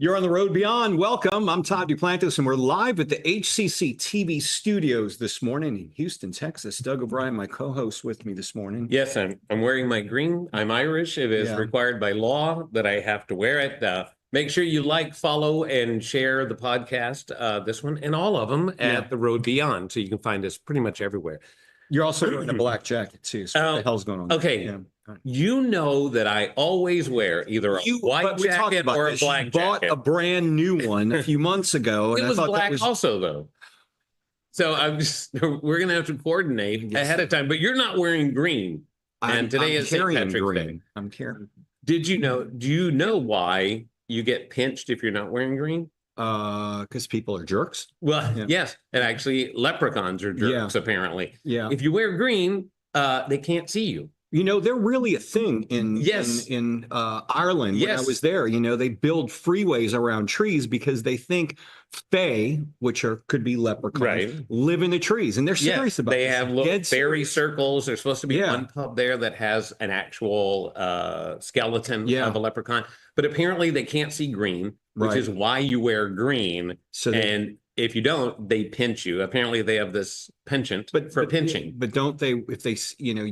You're on the road beyond. Welcome. I'm Todd Duplantis, and we're live at the HCC TV studios this morning in Houston, Texas. Doug O'Brien, my co-host, with me this morning. Yes, I'm wearing my green. I'm Irish. It is required by law that I have to wear it. Make sure you like, follow, and share the podcast, this one, and all of them at The Road Beyond, so you can find us pretty much everywhere. You're also wearing a black jacket, too. So what the hell's going on? Okay. Yeah. You know that I always wear either a white jacket or a black jacket. Bought a brand new one a few months ago. And it was black also, though. So we're going to have to coordinate ahead of time. But you're not wearing green. And today is St. Patrick's Day. I'm carrying. Do you know why you get pinched if you're not wearing green? Because people are jerks. Well, yes. And actually, leprechauns are jerks, apparently. Yeah. If you wear green, they can't see you. You know, they're really a thing in Ireland. When I was there, you know, they build freeways around trees because they think fae, which could be leprechauns, live in the trees, and they're serious about it. They have little fairy circles. There's supposed to be one pub there that has an actual skeleton of a leprechaun, but apparently they can't see green, which is why you wear green. And if you don't, they pinch you. Apparently, they have this penchant for pinching. But don't they? If they,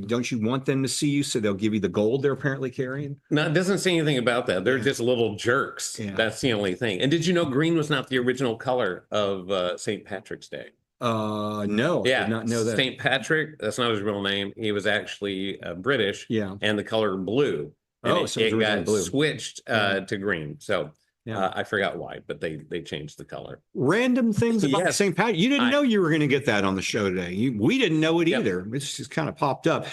don't you want them to see you, so they'll give you the gold they're apparently carrying? No, it doesn't say anything about that. They're just little jerks. Yeah. That's the only thing. And did you know green was not the original color of St. Patrick's Day? No, I did not know that. St. Patrick, that's not his real name. He was actually British. Yeah. And the color blue. And so it got switched to green. So. I forgot why, but they changed the color. Random things about St. Patrick. You didn't know you were going to get that on the show today. We didn't know it either. It's just kind of popped up.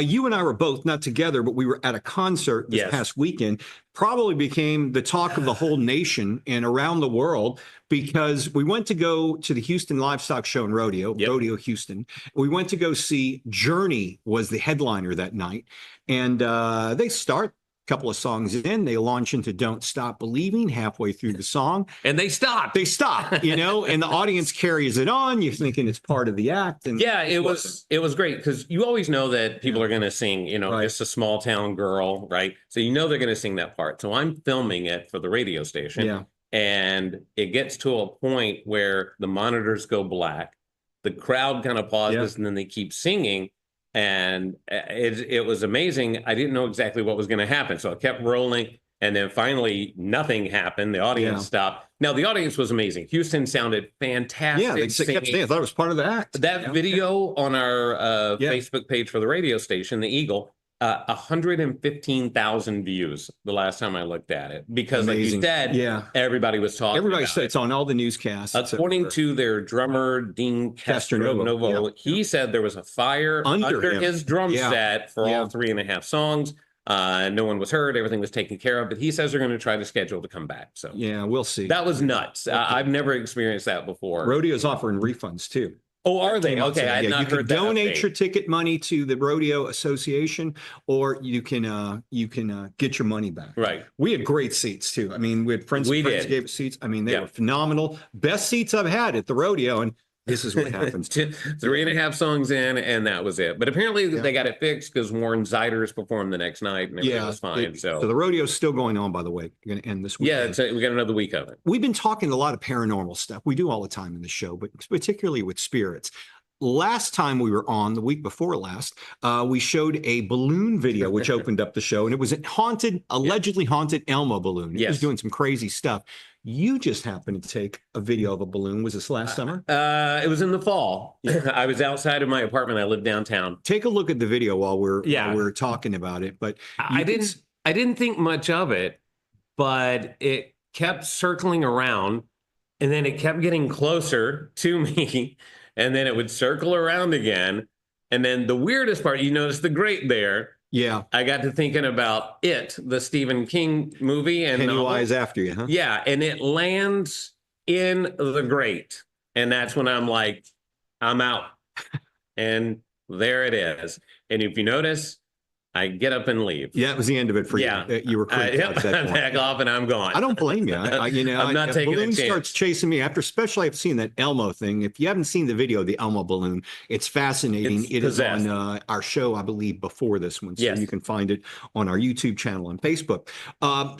You and I were both not together, but we were at a concert this past weekend. Probably became the talk of the whole nation and around the world because we went to go to the Houston Livestock Show and Rodeo, Rodeo Houston. We went to go see Journey was the headliner that night. And they start couple of songs in, they launch into Don't Stop Believing halfway through the song. And they stop, and the audience carries it on. You're thinking it's part of the act. And it was great because you always know that people are going to sing, just a small town girl, right? So you know they're going to sing that part. So I'm filming it for the radio station. Yeah. And it gets to a point where the monitors go black, the crowd kind of pauses, and then they keep singing. And it was amazing. I didn't know exactly what was going to happen. So I kept rolling. And then finally, nothing happened. The audience stopped. Now, the audience was amazing. Houston sounded fantastic. Yeah, they kept saying, I thought it was part of the act. That video on our Facebook page for the radio station, The Eagle, 115,000 views the last time I looked at it. Because like you said, everybody was talking Everybody about said it's on all the newscasts. According to their drummer, Dean Castronovo, he said there was a fire under his drum set for all 3.5 songs. No one was hurt. Everything was taken care of. But he says they're going to try to schedule to come back. So yeah, we'll see. That was nuts. I've never experienced that before. Rodeo's offering refunds too. Oh, are they? Okay, I had not heard that. You can donate your ticket money to the Rodeo Association, or you can get your money back. Right. We had great seats too. I mean, we had friends gave us seats. I mean, they were phenomenal. Best seats I've had at the rodeo, and this is what happens. 3.5 songs in, and that was it. But apparently they got it fixed because Warren Ziders performed the next night, and everything was fine. So the rodeo's still going on, by the way. We're going to end this week. Yeah, we got another week of it. We've been talking a lot of paranormal stuff. We do all the time in the show, but particularly with spirits. Last time we were on, the week before last, we showed a balloon video, which opened up the show, and it was a allegedly haunted Elmo balloon. It was doing some crazy stuff. You just happened to take a video of a balloon. Was this last summer? It was in the fall. I was outside of my apartment. I live downtown. Take a look at the video while we're talking about it. But I didn't think much of it, but it kept circling around, and then it kept getting closer to me. And then it would circle around again. And then the weirdest part, you notice the grate there. Yeah. I got to thinking about It, the Stephen King movie. And Pennywise after you, huh? Yeah. And it lands in the grate. And that's when I'm like, I'm out. And there it is. And if you notice, I get up and leave. Yeah, it was the end of it for you. You were creeped out at that point. Back off and I'm gone. I don't blame you. I'm not taking a chance. Balloon starts chasing me after, especially I've seen that Elmo thing. If you haven't seen the video of the Elmo balloon, it's fascinating. It is on our show, I believe, before this one. So you can find it on our YouTube channel and Facebook.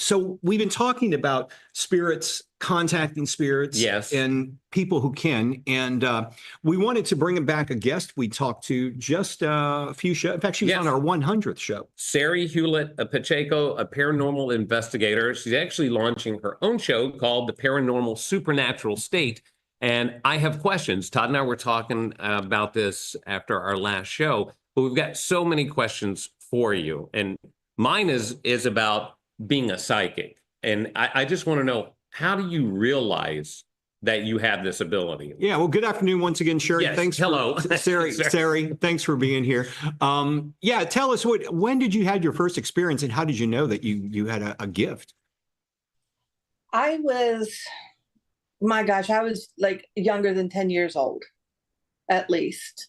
So we've been talking about spirits, contacting spirits, and people who can. And we wanted to bring back a guest we talked to just a few shows. In fact, she was on our 100th show. Sari Hewlett-Pacheco, a paranormal investigator. She's actually launching her own show called The Paranormal Supernatural State. And I have questions. Todd and I were talking about this after our last show, but we've got so many questions for you. And mine is about being a psychic. And I just want to know, how do you realize that you have this ability? Yeah, well, good afternoon once again, Sherry. Yes, thanks. Hello. Sari, thanks for being here. Yeah, tell us, when did you have your first experience and how did you know that you had a gift? I was like younger than 10 years old, at least.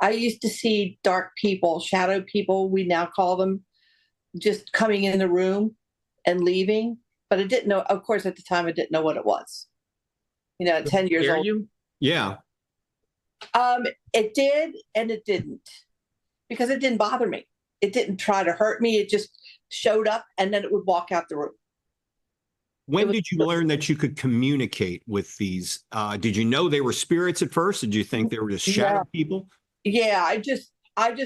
I used to see dark people, shadow people, we now call them, just coming in the room and leaving. But I didn't know, of course, at the time, I didn't know what it was. You know, at 10 years old. Yeah. It did and it didn't, because it didn't bother me. It didn't try to hurt me. It just showed up and then it would walk out the room. When did you learn that you could communicate with these? Did you know they were spirits at first? Did you think they were just shadow people? Yeah, I just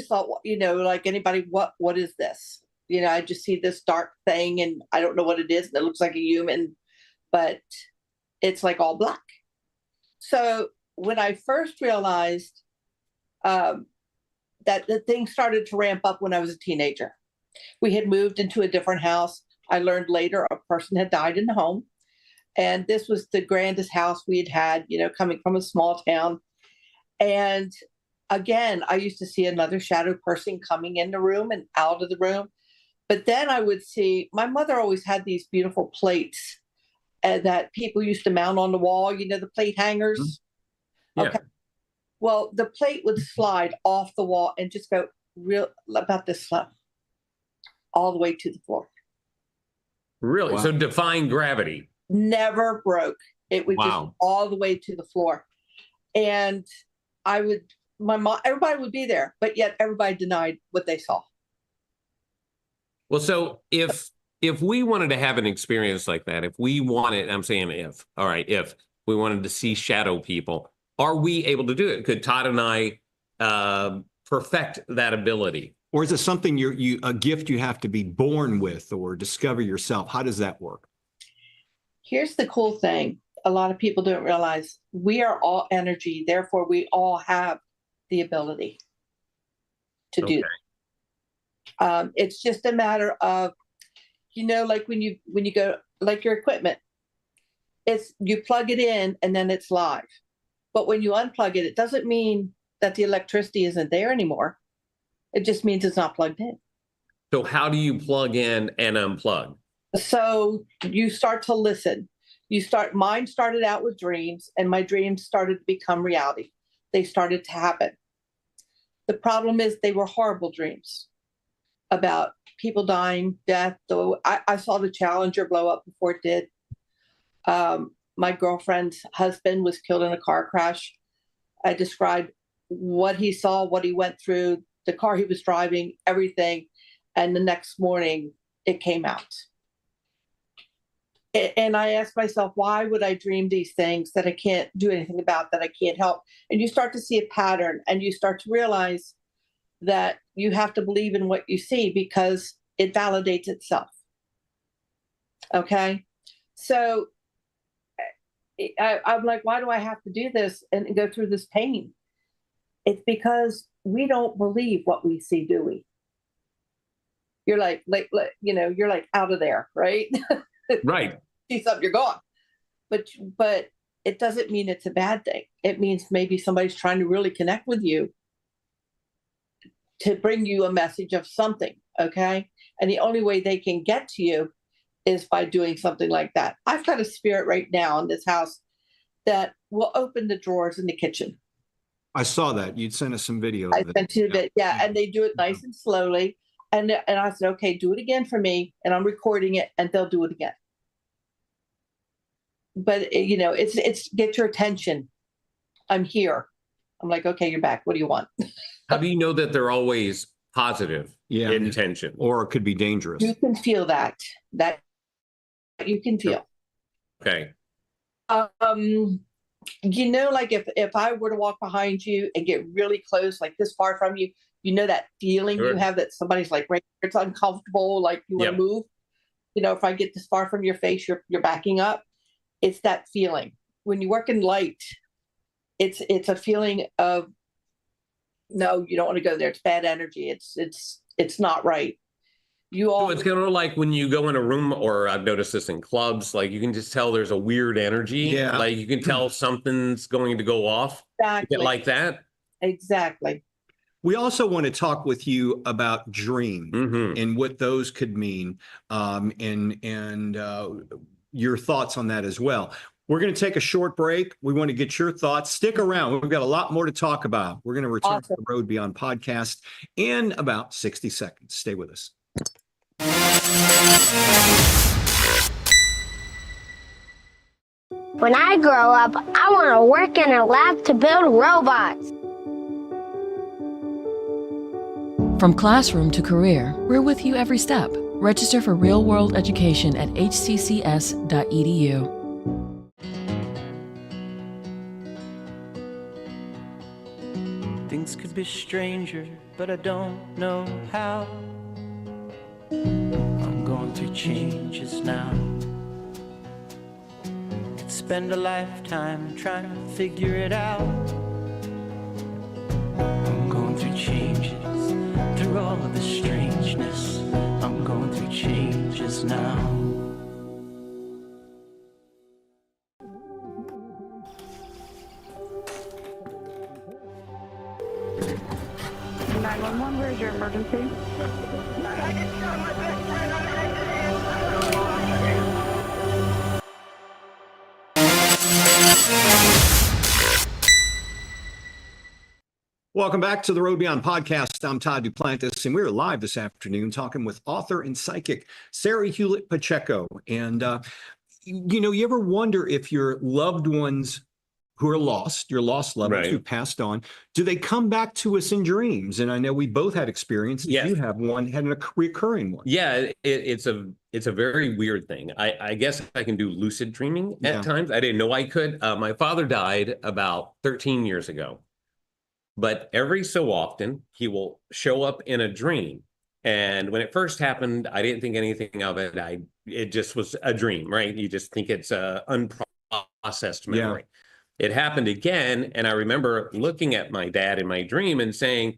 thought, you know, like anybody, what is this? You know, I just see this dark thing and I don't know what it is. And it looks like a human, but it's like all black. So when I first realized that the thing started to ramp up when I was a teenager, we had moved into a different house. I learned later a person had died in the home. And this was the grandest house we had, you know, coming from a small town. And again, I used to see another shadow person coming in the room and out of the room. But then I would see, my mother always had these beautiful plates that people used to mount on the wall, you know, the plate hangers. Yeah. Okay. Well, the plate would slide off the wall and just go about this slow, all the way to the floor. Really? Wow. So defying gravity. Never broke. It would just all the way to the floor. And my mom, everybody would be there, but yet everybody denied what they saw. Well, so if we wanted to have an experience like that, if we wanted, I'm saying if we wanted to see shadow people, are we able to do it? Could Todd and I perfect that ability? Or is it something a gift you have to be born with or discover yourself? How does that work? Here's the cool thing. A lot of people don't realize we are all energy. Therefore, we all have the ability to do that. It's just a matter of, you know, like when you go, like your equipment, you plug it in and then it's live. But when you unplug it, it doesn't mean that the electricity isn't there anymore. It just means it's not plugged in. So how do you plug in and unplug? So you start to listen. Mine started out with dreams, and my dreams started to become reality. They started to happen. The problem is they were horrible dreams about people dying, death. Though I saw the Challenger blow up before it did. My girlfriend's husband was killed in a car crash. I described what he saw, what he went through, the car he was driving, everything. And the next morning it came out. And I asked myself, why would I dream these things that I can't do anything about, that I can't help? And you start to see a pattern, and you start to realize that you have to believe in what you see because it validates itself. Okay? So I'm like, why do I have to do this and go through this pain? It's because we don't believe what we see, do we? You're like you know, you're like out of there, right? Right. See something, you're gone. But it doesn't mean it's a bad thing. It means maybe somebody's trying to really connect with you to bring you a message of something, okay? And the only way they can get to you is by doing something like that. I've got a spirit right now in this house that will open the drawers in the kitchen. I saw that. You'd sent us some video I of it. sent you that, yeah, and they do it nice and slowly. And I said, okay, do it again for me, and I'm recording it, and they'll do it again. But it's get your attention. I'm here. I'm like, okay, you're back. What do you want? How do you know that they're always positive intention? Or it could be dangerous. You can feel that. That you can feel. Okay. Like if I were to walk behind you and get really close, like this far from you, that feeling you have that somebody's like right here, it's uncomfortable, like you want to move. If I get this far from your face, you're backing up. It's that feeling. When you work in light, it's a feeling of, no, you don't want to go there. It's bad energy. It's not right. So it's kind of like when you go in a room, or I've noticed this in clubs, like you can just tell there's a weird energy. Yeah. Like you can tell something's going to go off. Exactly. Like that. Exactly. We also want to talk with you about dreams and what those could mean, and your thoughts on that as well. We're going to take a short break. We want to get your thoughts. Stick around. We've got a lot more to talk about. We're going to return to the Road Beyond podcast in about 60 seconds. Stay with us. When I grow up, I want to work in a lab to build robots. From classroom to career, we're with you every step. Register for real-world education at hccs.edu. Things could be stranger, but I don't know how. I'm going through changes now. Could spend a lifetime trying to figure it out. I'm going through changes, through all of the strangeness. I'm going through changes now. 911, where is your emergency? Welcome back to the Road Beyond podcast. I'm Todd Duplantis, and we're live this afternoon talking with author and psychic Sari Hewlett-Pacheco. And, you ever wonder if your loved ones who are lost, your lost loved ones who passed on, do they come back to us in dreams? And I know we both had experiences. Yes. You have one, had a recurring one. Yeah, it's a very weird thing. I guess I can do lucid dreaming at times. I didn't know I could. My father died about 13 years ago. But every so often, he will show up in a dream. And when it first happened, I didn't think anything of it. It just was a dream, right? You just think it's a unprocessed memory. Yeah. It happened again, and I remember looking at my dad in my dream and saying,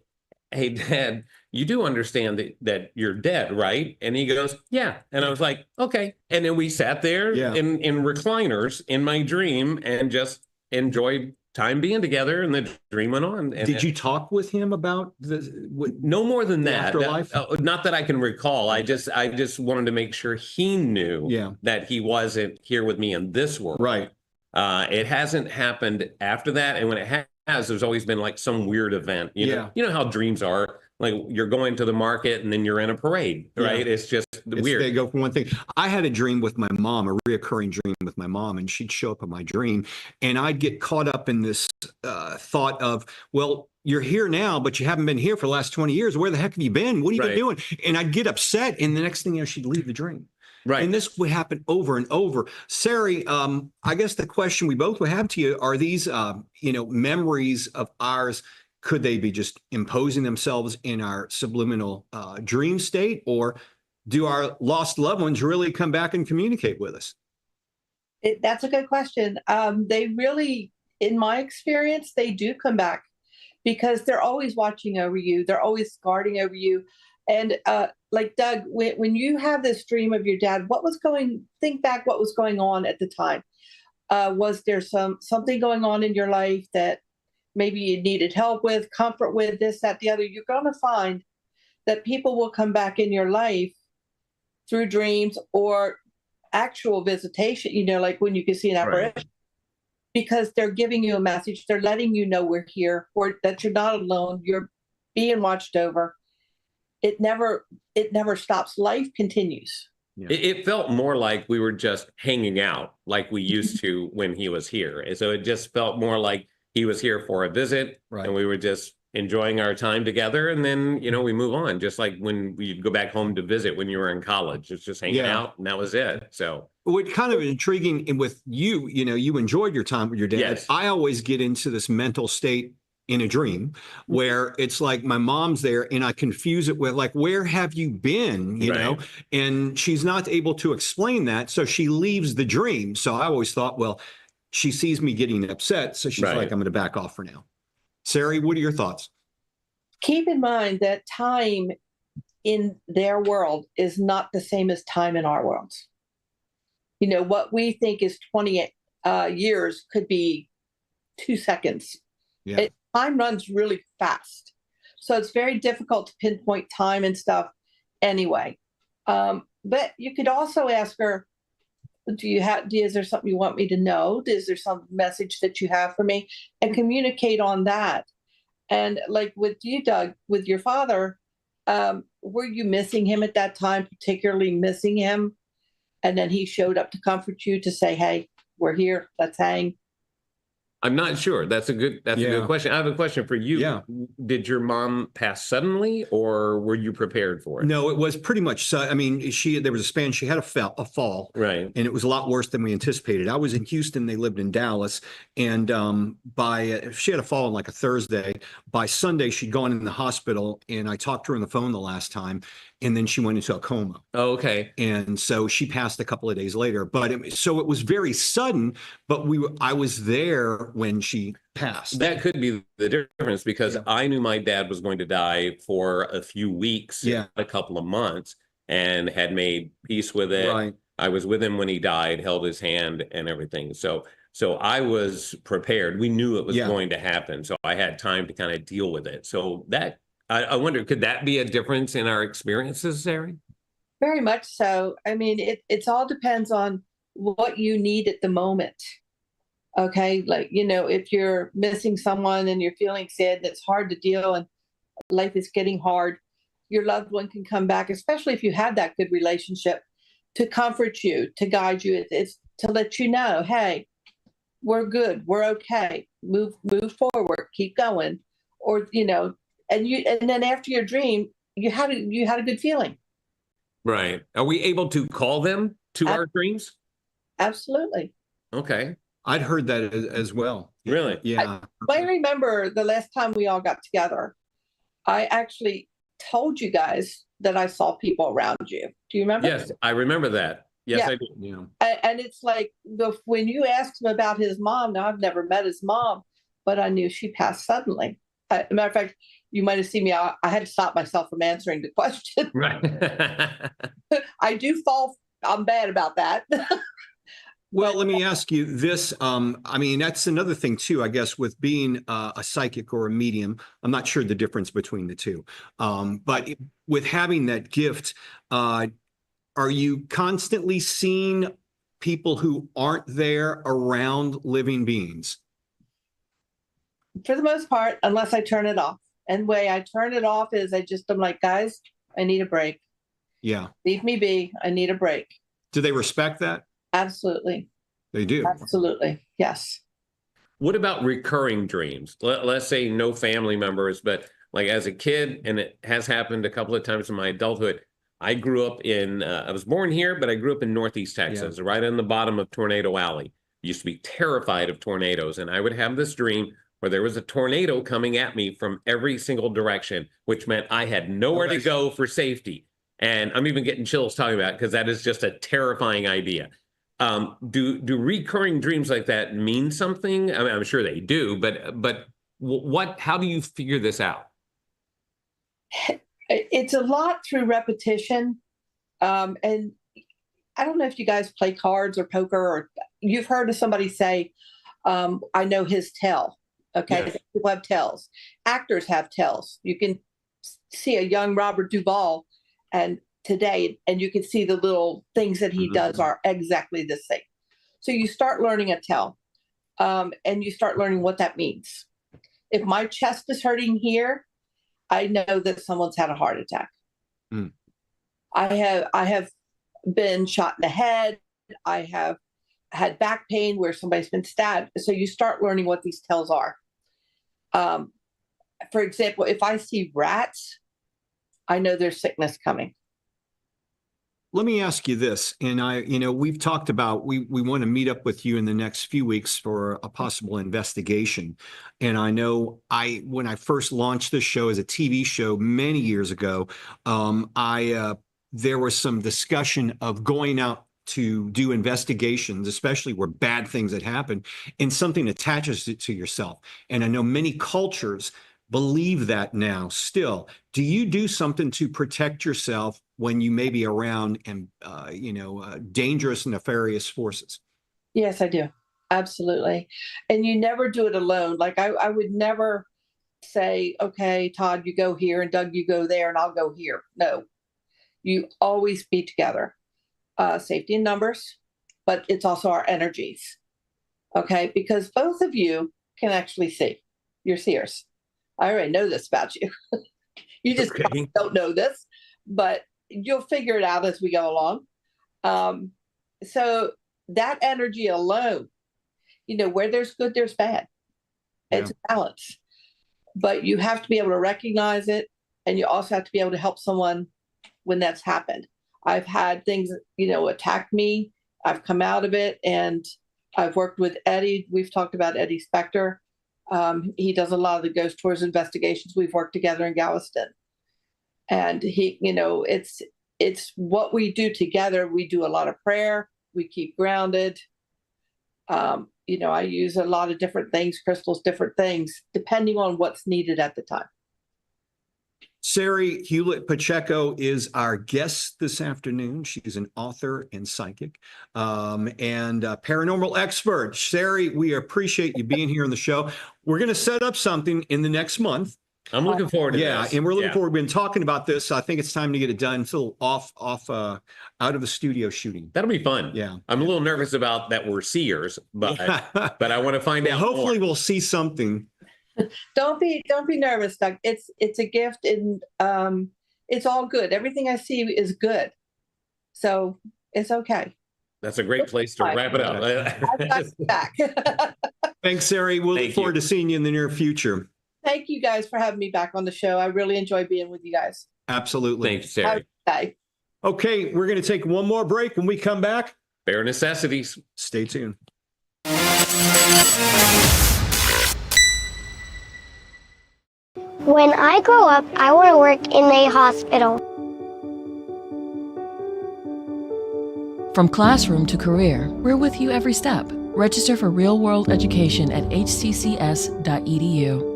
"Hey, Dad, you do understand that you're dead, right?" And he goes, "Yeah." And I was like, "Okay." And then we sat there in recliners in my dream and just enjoyed time being together, and the dream went on. And did you talk with him about no more than that? Afterlife? Not that I can recall. I just wanted to make sure he knew that he wasn't here with me in this world. Right. It hasn't happened after that, and when it has, there's always been like some weird event. You know how dreams are. Like you're going to the market and then you're in a parade, right? It's just weird. They go from one thing. I had a dream with my mom, a reoccurring dream with my mom, and she'd show up in my dream, and I'd get caught up in this thought of, well, you're here now, but you haven't been here for the last 20 years. Where the heck have you been? What have you been doing? And I'd get upset, and the next thing she'd leave the dream. Right. And this would happen over and over. Sari, I guess the question we both would have to you, are these, memories of ours, could they be just imposing themselves in our subliminal dream state, or do our lost loved ones really come back and communicate with us? That's a good question. They really, in my experience, they do come back because they're always watching over you. They're always guarding over you. And like Doug, when you have this dream of your dad, think back what was going on at the time. Was there something going on in your life that maybe you needed help with, comfort with, this, that, the other? You're going to find that people will come back in your life through dreams or actual visitation, like when you can see an apparition. because they're giving you a message. They're letting you know we're here, or that you're not alone. You're being watched over. It never stops. Life continues. Yeah. It felt more like we were just hanging out like we used to when he was here. And so it just felt more like he was here for a visit, and we were just enjoying our time together. And then, we move on, just like when we'd go back home to visit when you were in college. It's just hanging out, and that was it. So what kind of intriguing with you, you enjoyed your time with your dad. Yes. I always get into this mental state in a dream where it's like my mom's there and I confuse it with like, where have you been, you know? And she's not able to explain that. So she leaves the dream. So I always thought, well, she sees me getting upset. So she's like, I'm going to back off for now. Sari, what are your thoughts? Keep in mind that time in their world is not the same as time in our world. What we think is 20 years could be 2 seconds. Yeah. Time runs really fast. So it's very difficult to pinpoint time and stuff anyway. But you could also ask her, is there something you want me to know? Is there some message that you have for me? And communicate on that. And like with you, Doug, with your father, were you missing him at that time, particularly missing him? And then he showed up to comfort you, to say, hey, we're here, let's hang. I'm not sure. That's a good question. I have a question for you. Yeah. Did your mom pass suddenly, or were you prepared for it? No, it was pretty much. I mean, there was a span. She had a fall, right, and it was a lot worse than we anticipated. I was in Houston. They lived in Dallas, and she had a fall on like a Thursday. By Sunday, she'd gone in the hospital, and I talked to her on the phone the last time, and then she went into a coma. Oh, okay. And so she passed a couple of days later. But so it was very sudden. But I was there when she passed. That could be the difference, because I knew my dad was going to die for a few weeks, a couple of months, and had made peace with it. Right. I was with him when he died, held his hand and everything. So I was prepared. We knew it was going to happen. So I had time to kind of deal with it. So that, I wonder, could that be a difference in our experiences, Sari? Very much so. I mean, it all depends on what you need at the moment. Okay. Like, if you're missing someone and you're feeling sad and it's hard to deal and life is getting hard, your loved one can come back, especially if you have that good relationship, to comfort you, to guide you. It's to let you know, hey, we're good. We're okay. Move forward. Keep going. Or, and then after your dream, you had a good feeling. Right. Are we able to call them to our dreams? Absolutely. Okay. I'd heard that as well. Really? Yeah. I remember the last time we all got together, I actually told you guys that I saw people around you. Do you remember? Yes, I remember that. Yes, I do. Yeah. And it's like when you asked him about his mom, now I've never met his mom, but I knew she passed suddenly. As a matter of fact, you might have seen me. I had to stop myself from answering the question. Right. I'm bad about that. Well, let me ask you this. I mean, that's another thing too, I guess, with being a psychic or a medium. I'm not sure the difference between the two. But with having that gift, are you constantly seeing people who aren't there around living beings? For the most part, unless I turn it off. And the way I turn it off is I'm like, guys, I need a break. Yeah. Leave me be. I need a break. Do they respect that? Absolutely. They do. Absolutely. Yes. What about recurring dreams? Let's say no family members, but like as a kid, and it has happened a couple of times in my adulthood, I grew up I was born here, but I grew up in Northeast Texas, right on the bottom of Tornado Alley. I used to be terrified of tornadoes, and I would have this dream where there was a tornado coming at me from every single direction, which meant I had nowhere to go for safety. And I'm even getting chills talking about it, because that is just a terrifying idea. Do recurring dreams like that mean something? I mean, I'm sure they do, but how do you figure this out? It's a lot through repetition. And I don't know if you guys play cards or poker, or you've heard of somebody say, I know his tell. Okay. Yes. People have tells. Actors have tells. You can see a young Robert Duvall and you can see the little things that he does are exactly the same. So you start learning a tell. and you start learning what that means. If my chest is hurting here, I know that someone's had a heart attack. Mm. I have been shot in the head. I have had back pain where somebody's been stabbed. So you start learning what these tells are. For example, if I see rats, I know there's sickness coming. Let me ask you this, and we've talked about, we want to meet up with you in the next few weeks for a possible investigation. And I know when I first launched this show as a TV show many years ago, there was some discussion of going out to do investigations, especially where bad things had happened, and something attaches it to yourself. And I know many cultures believe that now still. Do you do something to protect yourself when you may be around and, dangerous and nefarious forces? Yes, I do. Absolutely. And you never do it alone. Like I would never say, okay, Todd, you go here, and Doug, you go there, and I'll go here. No, you always be together. Safety in numbers, but it's also our energies. Okay. Because both of you can actually see. You're seers. I already know this about you. You just don't know this, but you'll figure it out as we go along. So that energy alone, where there's good, there's bad. It's a balance. But you have to be able to recognize it, and you also have to be able to help someone when that's happened. I've had things, attack me. I've come out of it, and I've worked with Eddie. We've talked about Eddie Spector. He does a lot of the ghost tours investigations. We've worked together in Galveston, and he, it's what we do together. We do a lot of prayer. We keep grounded. I use a lot of different things, crystals, different things, depending on what's needed at the time. Sari Hewlett-Pacheco is our guest this afternoon. She's an author and psychic and a paranormal expert. Sari, we appreciate you being here on the show. We're going to set up something in the next month. I'm looking forward to this. Yeah, and we're looking forward. We've been talking about this. I think it's time to get it done. It's a little off out of the studio shooting. That'll be fun. Yeah. I'm a little nervous about that we're seers, but I want to find out hopefully more. We'll see something. Don't be nervous, Doug. It's a gift, and it's all good. Everything I see is good, so it's okay. That's a great place to wrap it up. I've got you back. Thanks, Sari. We'll look forward to seeing you in the near future. Thank you guys for having me back on the show. I really enjoy being with you guys. Absolutely. Thanks, Sari. Bye. Okay, we're going to take one more break. When we come back, Bare Necessities. Stay tuned. When I grow up, I want to work in a hospital. From classroom to career, we're with you every step. Register for real-world education at hccs.edu.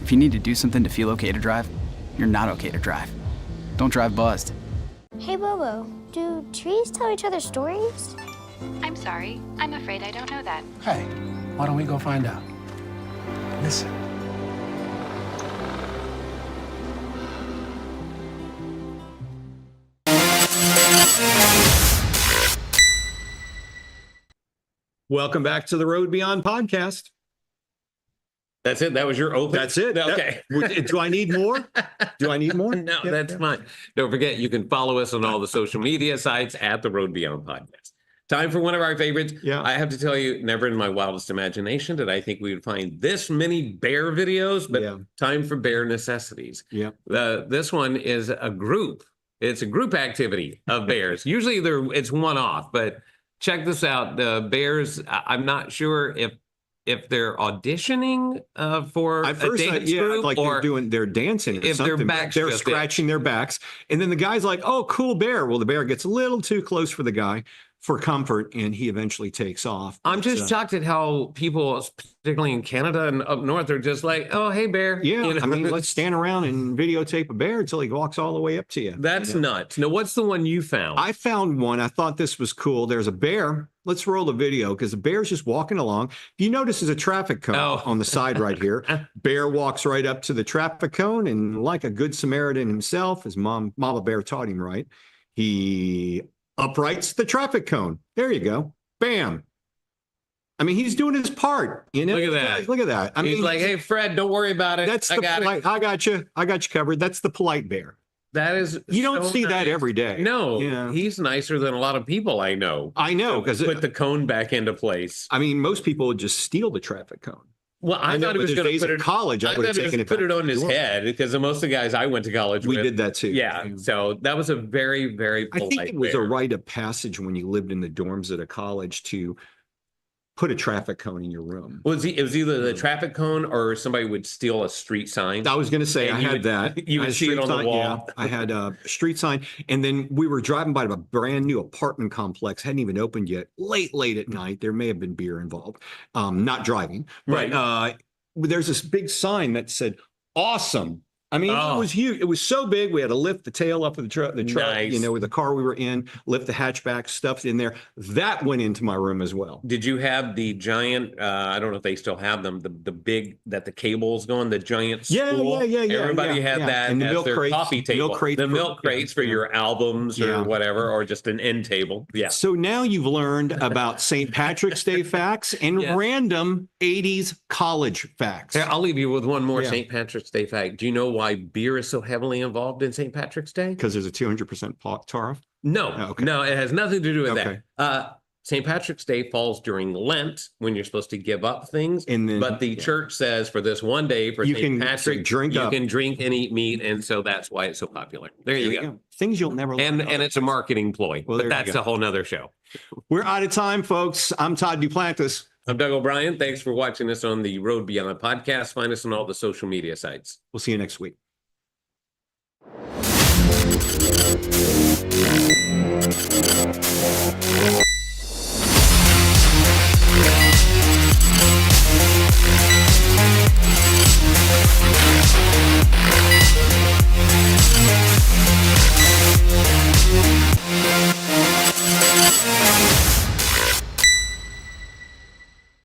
If you need to do something to feel okay to drive, you're not okay to drive. Don't drive buzzed. Hey, Bobo, do trees tell each other stories? I'm sorry. I'm afraid I don't know that. Hey, why don't we go find out? Listen. Welcome back to the Road Beyond podcast. That's it. That was your open. That's it. Okay. Do I need more? Do I need more? No, that's fine. Don't forget, you can follow us on all the social media sites at the Road Beyond Podcast. Time for one of our favorites. Yeah. I have to tell you, never in my wildest imagination did I think we would find this many bear videos, but time for Bare Necessities. Yeah. This one is a group. It's a group activity of bears. Usually it's one-off, but check this out. The bears, I'm not sure if they're auditioning for a dance group, like or they're dancing, or if something. their backs they're just scratching their backs, and then the guy's like, "Oh, cool bear." Well, the bear gets a little too close for the guy, for comfort, and he eventually takes off. I'm just shocked at how people, particularly in Canada and up north, are just like, "Oh, hey, bear." Yeah, I mean, let's stand around and videotape a bear until he walks all the way up to you. That's nuts. Now, what's the one you found? I found one. I thought this was cool. There's a bear. Let's roll the video because the bear's just walking along. If you notice, there's a traffic cone on the side right here. Bear walks right up to the traffic cone, and like a good Samaritan himself, his Mama Bear taught him right, he uprights the traffic cone. There you go. Bam. I mean, he's doing his part. You know, look at that. Look at that. I mean, he's like, "Hey, Fred, don't worry about it. That's I got you. I got you covered." That's the polite bear. That is, you don't see that every day. No, he's nicer than a lot of people I know. I know, because put the cone back into place. I mean, most people would just steal the traffic cone. Well, I thought he was going to put it college. I would have taken it, put it on his head, because most of the guys I went to college with, we did that too. Yeah, so that was a very, very polite I think it was a rite of passage when you lived in the dorms at a college to put a traffic cone in your room. Well, it was either the traffic cone or somebody would steal a street sign. I was going to say, I had that. You would see it on the wall. Yeah, I had a street sign. And then we were driving by a brand new apartment complex, hadn't even opened yet, late at night. There may have been beer involved. Not driving. But there's this big sign that said, "Awesome." I mean, it was huge. It was so big. We had to lift the tail up of the truck, nice. You know, with the car we were in, lift the hatchback, stuff in there. That went into my room as well. Did you have the giant, I don't know if they still have them, the big, that the cables go on, the giant stool? Yeah. Everybody had that and the as milk their crates, coffee table. The milk crates for your albums or whatever, or just an end table. Yeah. So now you've learned about St. Patrick's Day facts and random 80s college facts. Here, I'll leave you with one more St. Patrick's Day fact. Do you know why beer is so heavily involved in St. Patrick's Day? Because there's a 200% tariff? No, no, it has nothing to do with that. St. Patrick's Day falls during Lent, when you're supposed to give up things. And then, but the church says for this one day, for St. Patrick, you can drink and eat meat. And so that's why it's so popular. There you go. Things you'll never learn. And it's a marketing ploy. Well, but that's a whole nother show. We're out of time, folks. I'm Todd Duplantis. I'm Doug O'Brien. Thanks for watching us on the Road Beyond podcast. Find us on all the social media sites. We'll see you next week. We'll be right back.